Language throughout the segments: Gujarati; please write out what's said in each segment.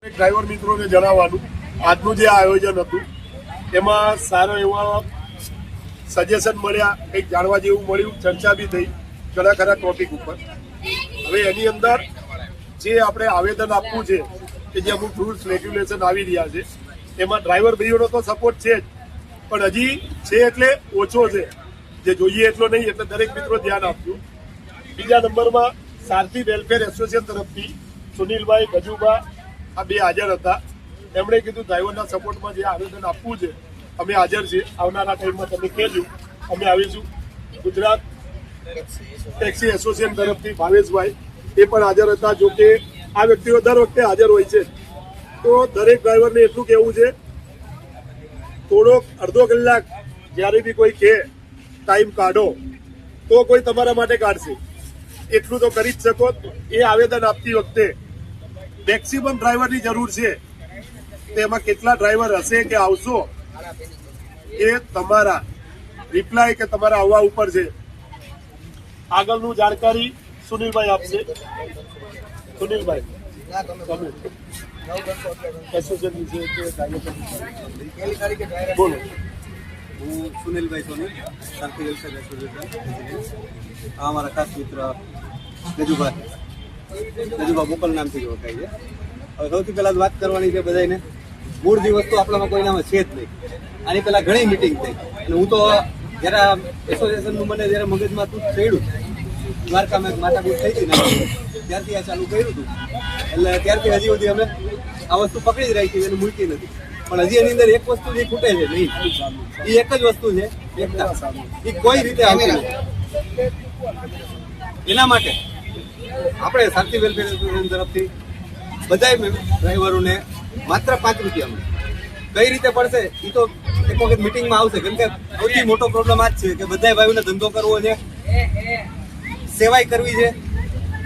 ડ્રાઈવર મિત્રોને જણાવવાનું આજનું જે આયોજન હતું એમાં સારો એવા સજેશન મળ્યા, કંઈક જાણવા જેવું મળ્યું, ચર્ચા બી થઈ ઘણા ખરા ટોપિક ઉપર. હવે એની અંદર જે આપણે આવેદન આપવું છે કે જે અમુક રૂલ્સ રેગ્યુલેશન આવી રહ્યા છે એમાં ડ્રાઈવર ભાઈઓનો તો સપોર્ટ છે જ, પણ હજી છે એટલે ઓછો છે, જે જોઈએ એટલો નહીં, એટલે દરેક મિત્રો ધ્યાન આપજો. બીજા નંબરમાં સારથી વેલફેર એસોસિએશન તરફથી સુનિલભાઈ, ગજુભા આ બે હાજર હતા. એમણે કીધું ડ્રાઈવરના સપોર્ટમાં જે આવેદન આપવું છે અમે હાજર છીએ, આવનારા ટાઈમમાં તમે કહેજો અમે આવીશું. ગુજરાત ટેક્સી એસોસિએશન તરફથી ભાવેશભાઈ એ પણ હાજર હતા. જો કે આ વ્યક્તિઓ દર વખતે હાજર હોય છે, તો દરેક ડ્રાઈવરને એટલું કહેવું છે થોડોક અડધો કલાક જ્યારે બી કોઈ કહે ટાઈમ કાઢો તો કોઈ તમારા માટે કાઢશે, એટલું તો કરી જ શકો. એ આવેદન આપતી વખતે મેક્સિમમ ડ્રાઈવરની જરૂર છે, તેમાં કેટલા ડ્રાઈવર હશે કે આવશો એ તમારા રિપ્લાય કે તમારા આવવા ઉપર છે. આગળનું જાણકારી સુનિલભાઈ આપશે. સુનિલભાઈ તમે એસોસિએશન વિશે બોલો. હું સુનિલભાઈ સોની, સારથી વેલફેર એસોસિએશન. આ અમારા ખાસ મિત્ર ગજુભા ગોપાલ નામથી ઓળખાય છે. હવે સૌથી પહેલાં વાત કરવાની છે બધાને, મૂળ જે વસ્તુ આપણામાં કોઈનામાં છે જ નહીં. આની પહેલાં ઘણી મિટિંગ થઈ અને હું તો જ્યારે એસોસિએશનનું મને જ્યારે મગજમાં તું ચડ્યું, દ્વારકામાં એક માથાકૂટ થઈ હતી ને ત્યારથી આ ચાલુ કર્યું હતું. એટલે ત્યારથી હજી સુધી અમે આ વસ્તુ પકડી જ રાખી એને મૂકી નથી. પણ હજી એની અંદર એક વસ્તુ જે ખૂટે છે નહીં, એ એક જ વસ્તુ છે, એકતા. એ કોઈ રીતે આવતી નથી. એના માટે આપણે સારથી વેલફેર એસોસિએશન તરફથી બધા ડ્રાઈવરોને માત્ર 5 રૂપિયામાં કઈ રીતે પડશે એ તો એક વખત મિટિંગમાં આવશે. કેમ કે સૌથી મોટો પ્રોબ્લેમ આ જ છે કે બધા ભાઈઓને ધંધો કરવો છે, સેવાય કરવી છે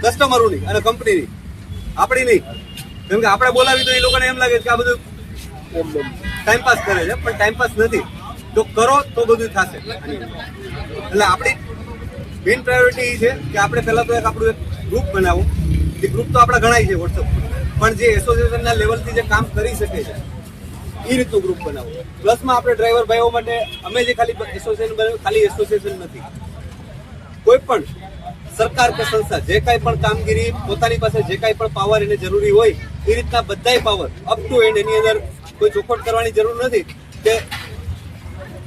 કસ્ટમરોની અને કંપનીની, આપણી નહીં. કેમ કે આપણે બોલાવી તો એ લોકોને એમ લાગે કે આ બધું ટાઈમપાસ કરે છે, પણ ટાઈમપાસ નથી. જો કરો તો બધું થશે. એટલે આપણી મેઇન પ્રાયોરિટી એ છે કે આપણે પહેલાં તો આપણું એક ગ્રુપ બનાવો. એ ગ્રુપ તો આપણા ઘણા છે વોટ્સઅપ, પણ જે એસોસિએશનના લેવલથી જે કામ કરી શકે છે એ રીતનું ગ્રુપ બનાવો. પ્લસમાં આપણે ડ્રાઈવર ભાઈઓ માટે અમે જે ખાલી એસોસિએશન બનાવ્યું, ખાલી એસોસિએશન નથી, કોઈ પણ સરકાર કે સંસ્થા જે કાંઈ પણ કામગીરી પોતાની પાસે જે કાંઈ પણ પાવર એને જરૂરી હોય એ રીતના બધાય પાવર અપ ટુ એન્ડ, એની અંદર કોઈ ચોખવટ કરવાની જરૂર નથી કે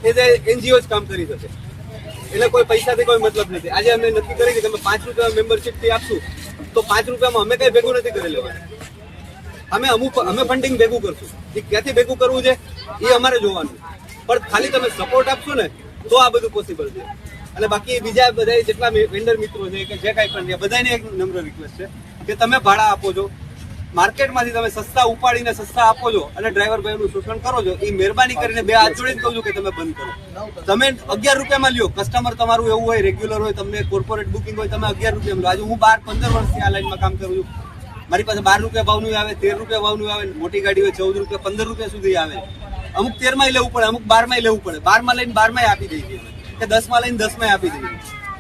એ જે એનજીઓ જ કામ કરી શકે. એટલે કોઈ પૈસાથી કોઈ મતલબ નથી. આજે અમે નક્કી કરી કે અમે 5 રૂપિયા મેમ્બરશીપ ફી આપશું, તો 5 રૂપિયામાં અમે કઈ ભેગું નથી કરી લેવાનું. અમે ફંડિંગ ભેગું કરશું. એ ક્યાંથી ભેગું કરવું છે એ અમારે જોવાનું, પણ ખાલી તમે સપોર્ટ આપશો ને તો આ બધું પોસિબલ છે. અને બાકી બીજા બધા જેટલા વેન્ડર મિત્રો છે કે જે કાંઈ પણ છે, બધાને એક નમ્ર રિક્વેસ્ટ છે કે તમે ભાડા આપો છો, માર્કેટમાંથી તમે સસ્તા ઉપાડીને સસ્તા આપો છો અને ડ્રાઈવર ભાઈનું શોષણ કરો છો, એ મહેરબાની કરીને બે હાથ જોડીને કહું છું કે તમે બંધ કરો. તમે 11 રૂપિયામાં લ્યો. કસ્ટમર તમારું એવું હોય, રેગ્યુલર હોય, તમને કોર્પોરેટ બુકિંગ હોય, તમે 11 રૂપિયામાં લો. આજે હું 12-15 વર્ષથી આ લાઈનમાં કામ કરું છું. મારી પાસે 12 રૂપિયા ભાવનું આવે, 13 રૂપિયા ભાવનું આવે, મોટી ગાડી હોય 14 રૂપિયા 15 રૂપિયા સુધી આવે. અમુક 13માં લેવું પડે, અમુક 12માં લેવું પડે. 12માં લઈને 12માં આપી દઈએ કે 10માં લઈને 10માં આપી દઈએ.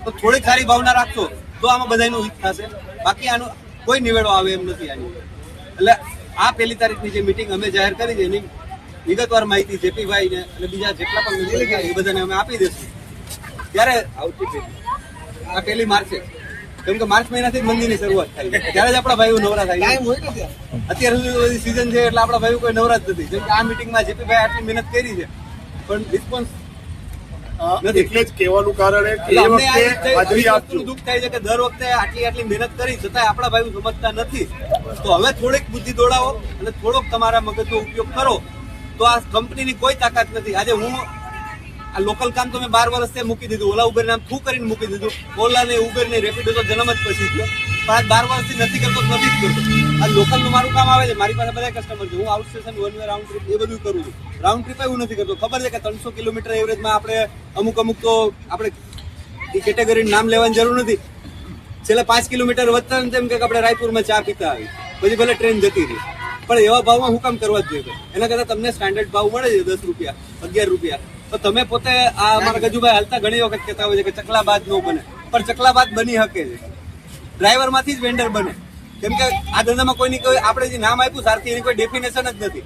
તો થોડીક સારી ભાવના રાખશો તો આમાં બધાનું હિત થશે. બાકી આનો કોઈ નિવેડો આવે એમ નથી આની. એટલે આ 1લી તારીખની જે મિટિંગ અમે જાહેર કરી છે એની વિગતવાર માહિતી જેપીભાઈને અને બીજા જેટલા પણ મેમ્બર છે એ બધાને અમે આપી દઈશું. ત્યારે આવતી આ 1લી માર્ચે, કેમ કે માર્ચ મહિનાથી જ મંદીની શરૂઆત થાય ત્યારે જ આપણા ભાઈઓ નવરા થાય. અત્યાર સુધી બધી સિઝન છે એટલે આપણા ભાઈઓ કોઈ નવરા જ નથી. જેમ કે આ મિટિંગમાં જેપીભાઈ આટલી મહેનત કરી છે પણ રિસ્પોન્સ એટલે જ કહેવાનું કારણ એ કે દુઃખ થાય છે કે દર વખતે આટલી મહેનત કરી છતાં આપણા ભાઈઓ સમજતા નથી. તો હવે થોડીક બુદ્ધિ દોડાવો અને થોડોક તમારા મગજનો ઉપયોગ કરો તો આ કંપનીની કોઈ તાકાત નથી. આજે હું આ લોકલ કામ તો મેં 12 વર્ષથી મૂકી દીધું. ઓલા ઉબેર નામ થૂ કરીને મૂકી દીધું. ઓલા ને ઉબેર ને રેપિડો તો જન્મ જ પછી ગયો, પણ આ 12 વર્ષથી નથી કરતો, નથી જ કરતો. આ લોકલનું મારું કામ આવે છે, મારી પાસે બધા કસ્ટમર છે. હું outstation one way round trip એ બધું કરું છું. રાઉન્ડ ટ્રીપ એવું નથી કરતો. ખબર છે કે 300 કિલોમીટર એવરેજમાં આપણે અમુક તો આપણે એ કેટેગરીનું નામ લેવાની જરૂર નથી. છેલ્લે 5 કિલોમીટર વધતા તેમ કે આપણે રાયપુરમાં ચા પીતા આવી, પછી ભલે ટ્રેન જતી રહી, પણ એવા ભાવમાં હું કામ કરવા જ જોઈએ? એના કરતાં તમને સ્ટાન્ડર્ડ ભાવ મળે છે 10 રૂપિયા 11 રૂપિયા. તો તમે પોતે આ અમારા ગજુભાઈ હાલતા ઘણી વખત કહેતા હોય છે કે ચકલાબાજ ન બને, પણ ચકલાબાજ બની શકે છે. ડ્રાઈવરમાંથી જ વેન્ડર બને. કેમ કે આ ધંધામાં કોઈની કોઈ આપણે જે નામ આપ્યું સારથી એની કોઈ ડેફિનેશન જ નથી.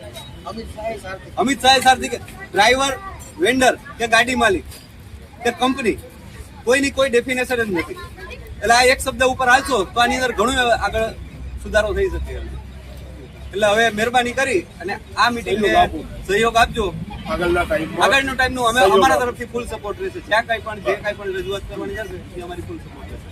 અમિત શાહ સારથી કે ડ્રાઈવર, વેન્ડર કે ગાડી માલિક કે કંપની, કોઈની કોઈ ડેફિનેશન જ નથી. એટલે આ એક શબ્દ ઉપર હાલશો તો આની અંદર ઘણું આગળ સુધારો થઈ શકે. એટલે હવે મહેરબાની કરી અને આ મીટિંગને સહયોગ આપજો. આગળનો ટાઈમનું અમે અમારા તરફથી ફૂલ સપોર્ટ રહેશે. જ્યાં કાંઈ પણ રજૂઆત કરવાની જશે એ અમારી ફૂલ સપોર્ટ રહેશે.